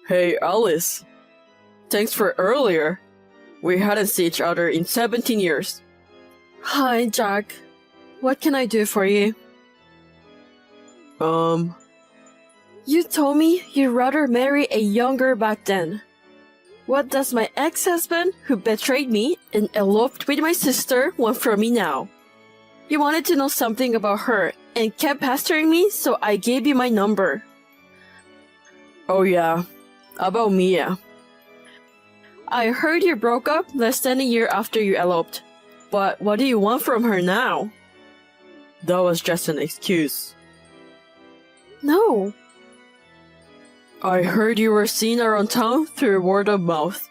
Hey, Alice. Thanks for earlier. We hadn't seen each other in 17 years. Hi, Jack. What can I do for you? You told me you'd rather marry a younger back then. What does my ex-husband, who betrayed me and eloped with my sister, want from me now? You wanted to know something about her and kept pestering me, so I gave you my number. Oh yeah, about Mia. I heard you broke up less than a year after you eloped. But what do you want from her now? That was just an excuse. No. I heard you were seen around town through word of mouth.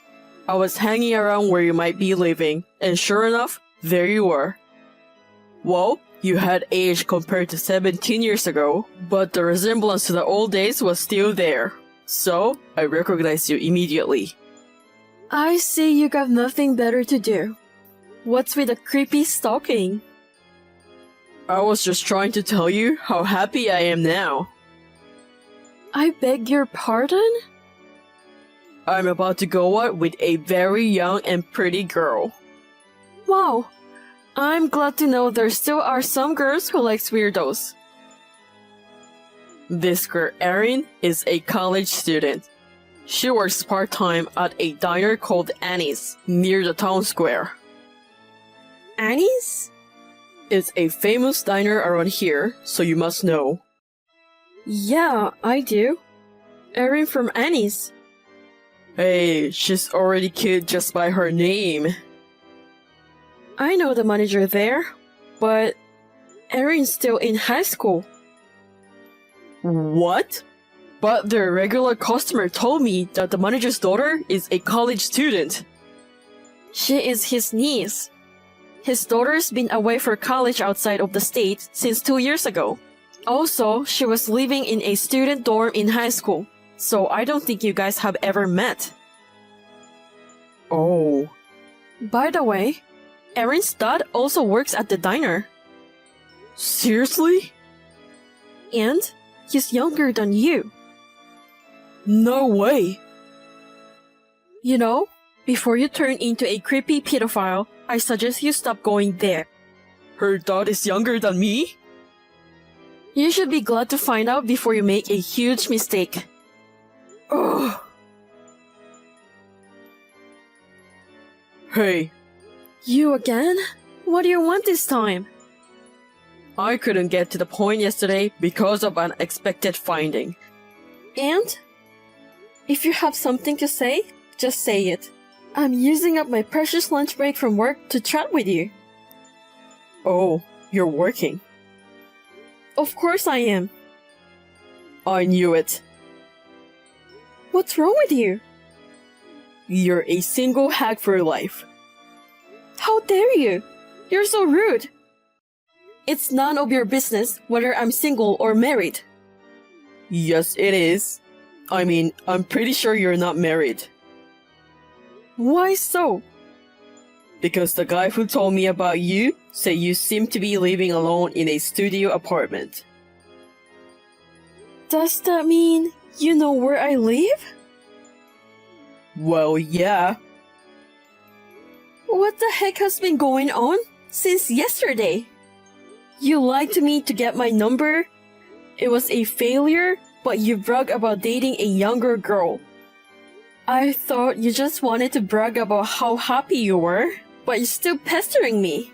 I was hanging around where you might be living, and sure enough, there you were. Well, you had aged compared to 17 years ago, but the resemblance to the old days was still there. So, I recognized you immediately. I see you got nothing better to do. What's with the creepy stalking? I was just trying to tell you how happy I am now. I beg your pardon? I'm about to go out with a very young and pretty girl. Wow. I'm glad to know there still are some girls who like weirdos. This girl, Erin, is a college student. She works part-time at a diner called Annie's, near the town square. Annie's? It's a famous diner around here, so you must know. Yeah, I do. Erin from Annie's. Hey, she's already cute just by her name. I know the manager there, but Erin's still in high school. What? But the regular customer told me that the manager's daughter is a college student. She is his niece. His daughter's been away for college outside of the state since 2 years ago. Also, she was living in a student dorm in high school, so I don't think you guys have ever met. Oh. By the way, Erin's dad also works at the diner. Seriously? And he's younger than you. No way! You know, before you turn into a creepy pedophile, I suggest you stop going there. Her dad is younger than me? You should be glad to find out before you make a huge mistake. Ugh. Hey. You again? What do you want this time? I couldn't get to the point yesterday because of an unexpected finding. And? If you have something to say, just say it. I'm using up my precious lunch break from work to chat with you. Oh, you're working. Of course I am. I knew it. What's wrong with you? You're a single hack for life. How dare you? You're so rude. It's none of your business whether I'm single or married. Yes, it is. I mean, I'm pretty sure you're not married. Why so? Because the guy who told me about you said you seem to be living alone in a studio apartment. Does that mean you know where I live? Well, yeah. What the heck has been going on since yesterday? You lied to me to get my number. It was a failure, but you brag about dating a younger girl. I thought you just wanted to brag about how happy you were, but you're still pestering me.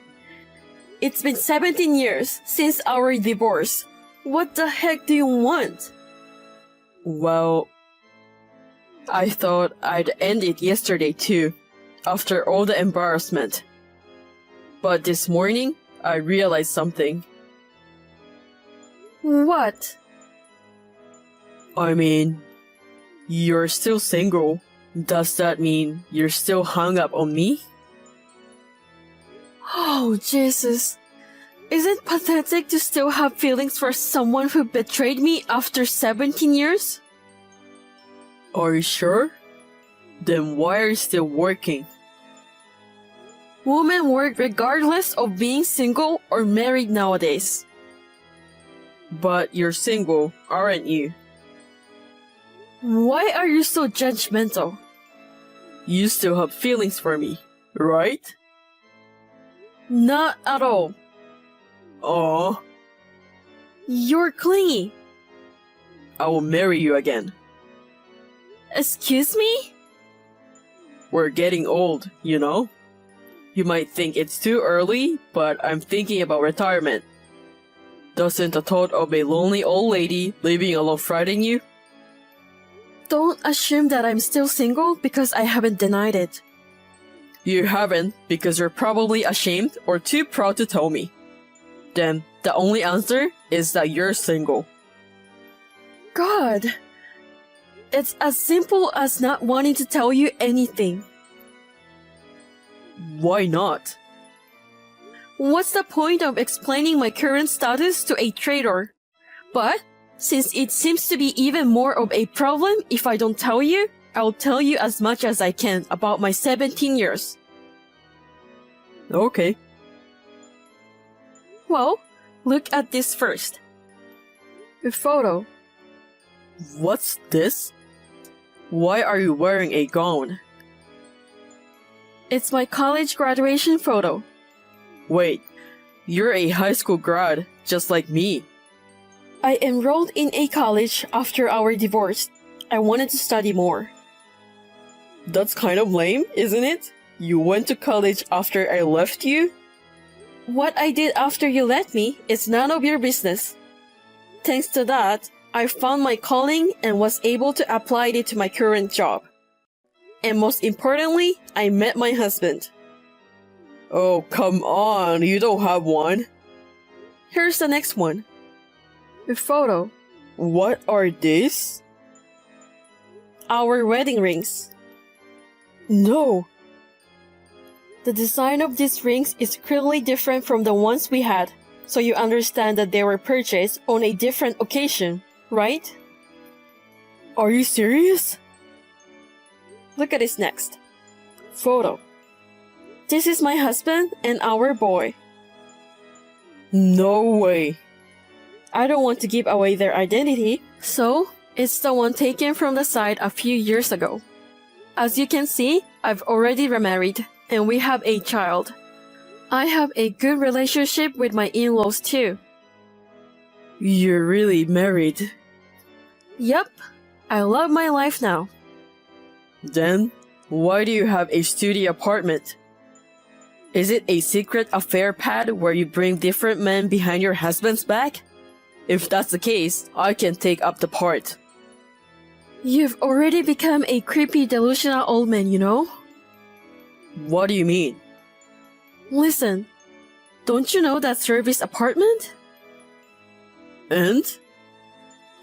It's been 17 years since our divorce. What the heck do you want? Well, I thought I'd end it yesterday too, after all the embarrassment. But this morning, I realized something. What? I mean, you're still single. Does that mean you're still hung up on me? Oh, Jesus. Is it pathetic to still have feelings for someone who betrayed me after 17 years? Are you sure? Then why are you still working? Women work regardless of being single or married nowadays. But you're single, aren't you? Why are you so judgmental? You still have feelings for me, right? Not at all. Aw, You're clingy. I will marry you again. Excuse me? We're getting old, you know? You might think it's too early, but I'm thinking about retirement. Doesn't the thought of a lonely old lady living alone frighten you? Don't assume that I'm still single because I haven't denied it. You haven't because you're probably ashamed or too proud to tell me. Then the only answer is that you're single. God. It's as simple as not wanting to tell you anything. Why not? What's the point of explaining my current status to a traitor? But, since it seems to be even more of a problem if I don't tell you, I'll tell you as much as I can about my 17 years. Okay. Well, look at this first. A photo. What's this? Why are you wearing a gown? It's my college graduation photo. Wait, you're a high school grad, just like me. I enrolled in a college after our divorce. I wanted to study more. That's kind of lame, isn't it? You went to college after I left you? What I did after you left me is none of your business. Thanks to that, I found my calling and was able to apply it to my current job. And most importantly, I met my husband. Oh, come on, you don't have one. Here's the next one. A photo. What are these? Our wedding rings. No. The design of these rings is clearly different from the ones we had, so you understand that they were purchased on a different occasion, right? Are you serious? Look at this next. Photo. This is my husband and our boy. No way. I don't want to give away their identity, so it's the one taken from the site a few years ago. As you can see, I've already remarried, and we have a child. I have a good relationship with my in-laws too. You're really married. Yep, I love my life now. Then, why do you have a studio apartment? Is it a secret affair pad where you bring different men behind your husband's back? If that's the case, I can take up the part. You've already become a creepy, delusional old man, you know? What do you mean? Listen, don't you know that service apartment? And?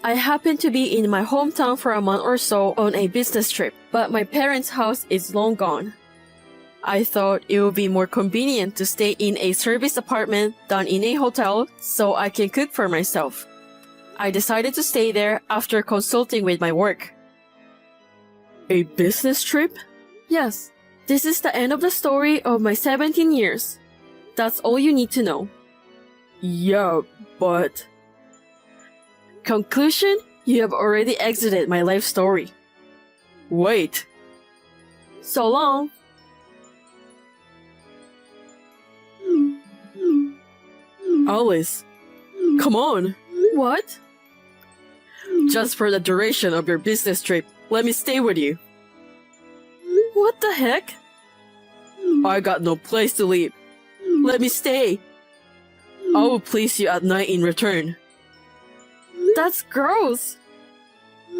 I happened to be in my hometown for a month or so on a business trip, but my parents' house is long gone. I thought it would be more convenient to stay in a service apartment than in a hotel so I can cook for myself. I decided to stay there after consulting with my work. A business trip? Yes, this is the end of the story of my 17 years. That's all you need to know. Yeah, but... Conclusion, you have already exited my life story. Wait. So long. Alice, come on. What? Just for the duration of your business trip, let me stay with you. What the heck? I got no place to live. Let me stay. I will please you at night in return. That's gross.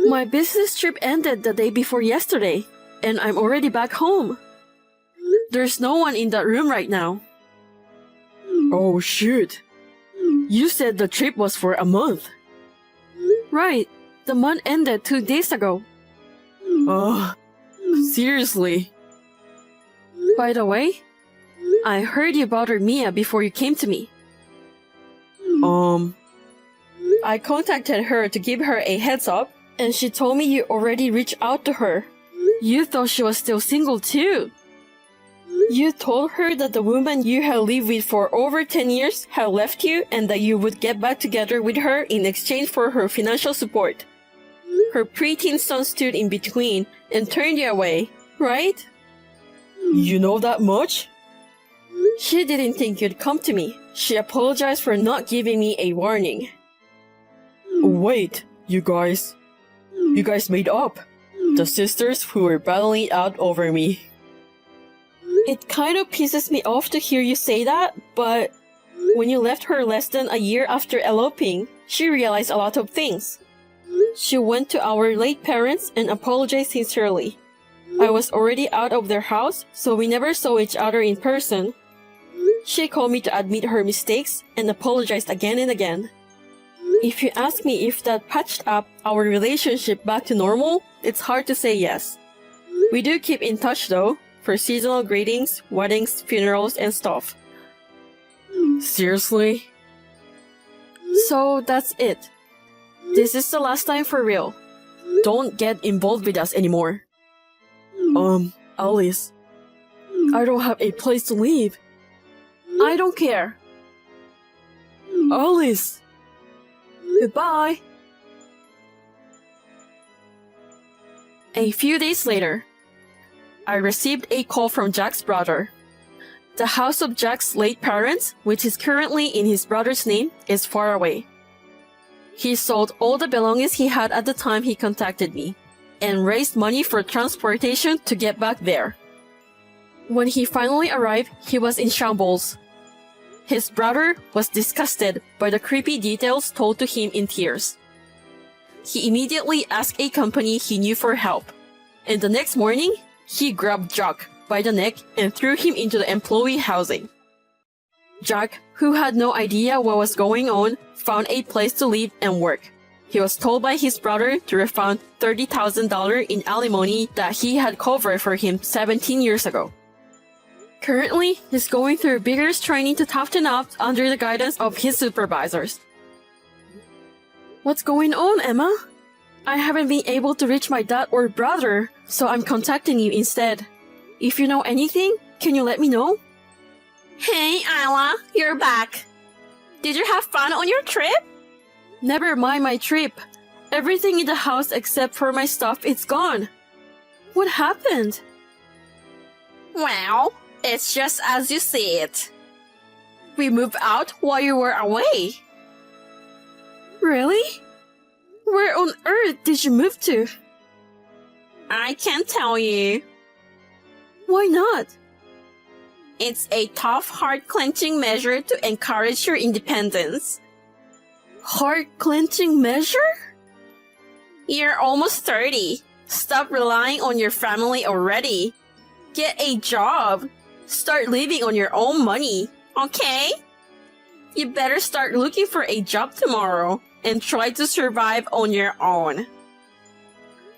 My business trip ended the day before yesterday, and I'm already back home. There's no one in that room right now. Oh shoot. You said the trip was for a month. Right, the month ended 2 days ago. Oh, seriously? By the way, I heard you bothered Mia before you came to me. I contacted her to give her a heads up, and she told me you already reached out to her. You thought she was still single too. You told her that the woman you had lived with for over 10 years had left you and that you would get back together with her in exchange for her financial support. Her preteen son stood in between and turned you away, right? You know that much? She didn't think you'd come to me. She apologized for not giving me a warning. Wait, you guys made up. The sisters who were battling it out over me. It kind of pisses me off to hear you say that, but when you left her less than a year after eloping, she realized a lot of things. She went to our late parents and apologized sincerely. I was already out of their house, so we never saw each other in person. She called me to admit her mistakes and apologized again and again. If you ask me if that patched up our relationship back to normal, it's hard to say yes. We do keep in touch though, for seasonal greetings, weddings, funerals, and stuff. Seriously? So that's it. This is the last time for real. Don't get involved with us anymore. Alice. I don't have a place to live. I don't care. Alice! Goodbye. A few days later, I received a call from Jack's brother. The house of Jack's late parents, which is currently in his brother's name, is far away. He sold all the belongings he had at the time he contacted me, and raised money for transportation to get back there. When he finally arrived, he was in shambles. His brother was disgusted by the creepy details told to him in tears. He immediately asked a company he knew for help, and the next morning, he grabbed Jack by the neck and threw him into the employee housing. Jack, who had no idea what was going on, found a place to live and work. He was told by his brother to refund $30,000 in alimony that he had covered for him 17 years ago. Currently, he's going through vigorous training to toughen up under the guidance of his supervisors. What's going on, Emma? I haven't been able to reach my dad or brother, so I'm contacting you instead. If you know anything, can you let me know? Hey, Isla, you're back. Did you have fun on your trip? Never mind my trip. Everything in the house except for my stuff is gone. What happened? Well, it's just as you see it. We moved out while you were away. Really? Where on earth did you move to? I can't tell you. Why not? It's a tough, heart-clenching measure to encourage your independence. Heart-clenching measure? You're almost 30. Stop relying on your family already. Get a job. Start living on your own money, okay? You better start looking for a job tomorrow and try to survive on your own.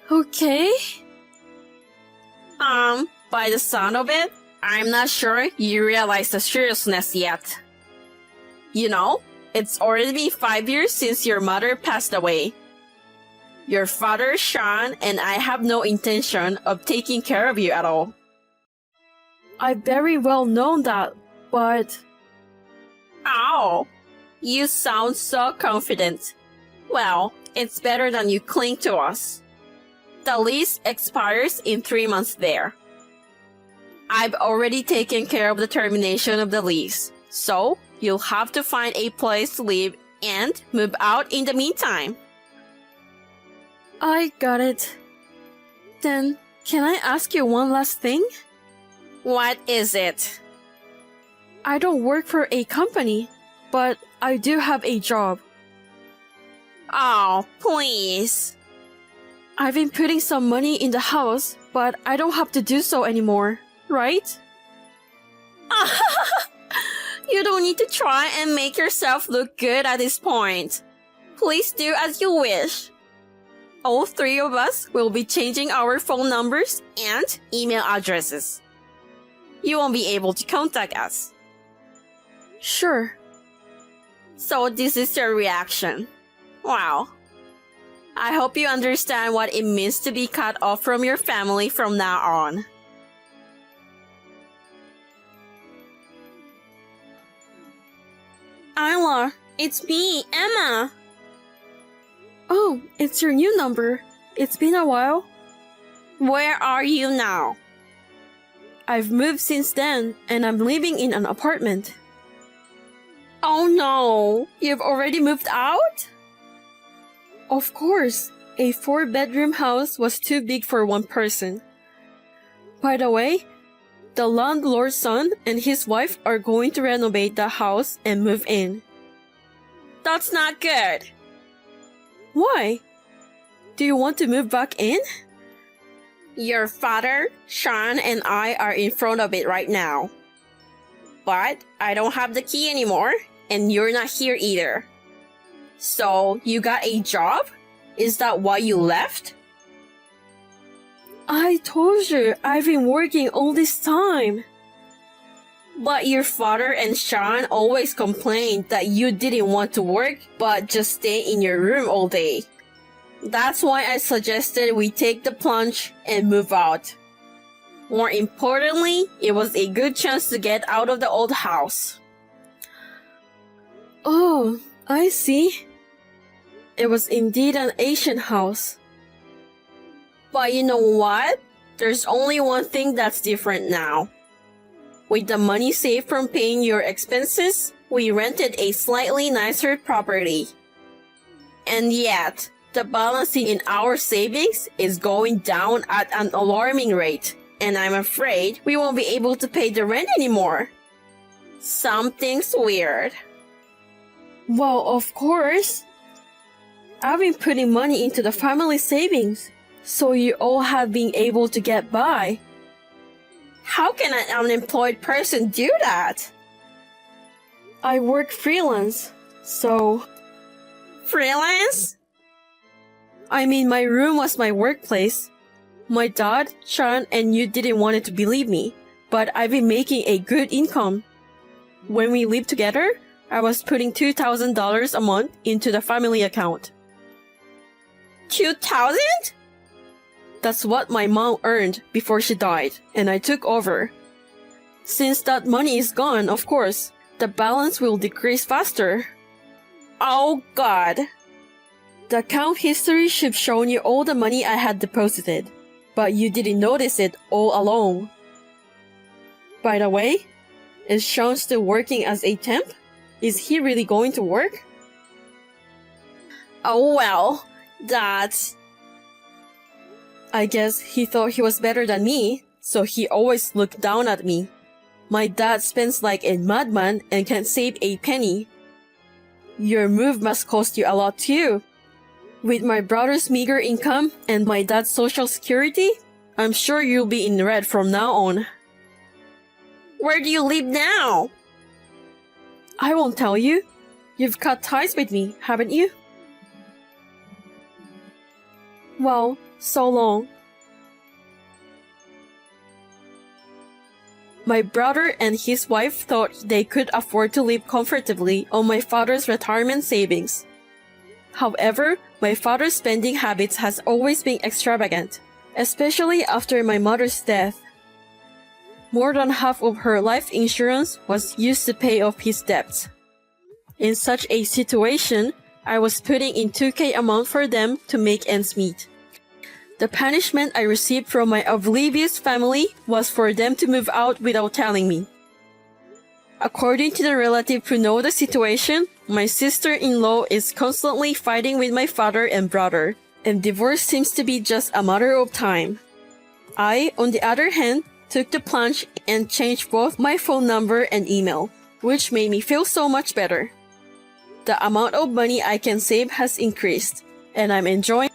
Okay. By the sound of it, I'm not sure you realize the seriousness yet. You know, it's already been 5 years since your mother passed away. Your father, Sean, and I have no intention of taking care of you at all. I very well know that, but... Oh, you sound so confident. Well, it's better than you cling to us. The lease expires in 3 months there. I've already taken care of the termination of the lease, so you'll have to find a place to live and move out in the meantime. I got it. Then, can I ask you one last thing? What is it? I don't work for a company, but I do have a job. Oh, please. I've been putting some money in the house, but I don't have to do so anymore, right? You don't need to try and make yourself look good at this point. Please do as you wish. All 3 of us will be changing our phone numbers and email addresses. You won't be able to contact us. Sure. So this is your reaction. Wow. I hope you understand what it means to be cut off from your family from now on. Isla, it's me, Emma. Oh, it's your new number. It's been a while. Where are you now? I've moved since then, and I'm living in an apartment. Oh no, you've already moved out? Of course, a 4-bedroom house was too big for one person. By the way, the landlord's son and his wife are going to renovate the house and move in. That's not good. Why? Do you want to move back in? Your father, Sean, and I are in front of it right now. But I don't have the key anymore, and you're not here either. So, you got a job? Is that why you left? I told you I've been working all this time. But your father and Sean always complained that you didn't want to work but just stay in your room all day. That's why I suggested we take the plunge and move out. More importantly, it was a good chance to get out of the old house. Oh, I see. It was indeed an Asian house. But you know what? There's only one thing that's different now. With the money saved from paying your expenses, we rented a slightly nicer property. And yet, the balance in our savings is going down at an alarming rate, and I'm afraid we won't be able to pay the rent anymore. Something's weird. Well, of course. I've been putting money into the family savings, so you all have been able to get by. How can an unemployed person do that? I work freelance, so... Freelance? I mean, my room was my workplace. My dad, Sean, and you didn't want to believe me, but I've been making a good income. When we lived together, I was putting $2,000 a month into the family account. 2,000? That's what my mom earned before she died, and I took over. Since that money is gone, of course, the balance will decrease faster. Oh God. The account history should show you all the money I had deposited, but you didn't notice it all along. By the way, is Sean still working as a temp? Is he really going to work? Oh well, that's... I guess he thought he was better than me, so he always looked down at me. My dad spends like a madman and can't save a penny. Your move must cost you a lot too. With my brother's meager income and my dad's social security, I'm sure you'll be in red from now on. Where do you live now? I won't tell you. You've cut ties with me, haven't you? Well, so long. My brother and his wife thought they could afford to live comfortably on my father's retirement savings. However, my father's spending habits has always been extravagant, especially after my mother's death. More than half of her life insurance was used to pay off his debts. In such a situation, I was putting in $2,000 a month for them to make ends meet. The punishment I received from my oblivious family was for them to move out without telling me. According to the relative who know the situation, my sister-in-law is constantly fighting with my father and brother, and divorce seems to be just a matter of time. I, on the other hand, took the plunge and changed both my phone number and email, which made me feel so much better. The amount of money I can save has increased, and I'm enjoying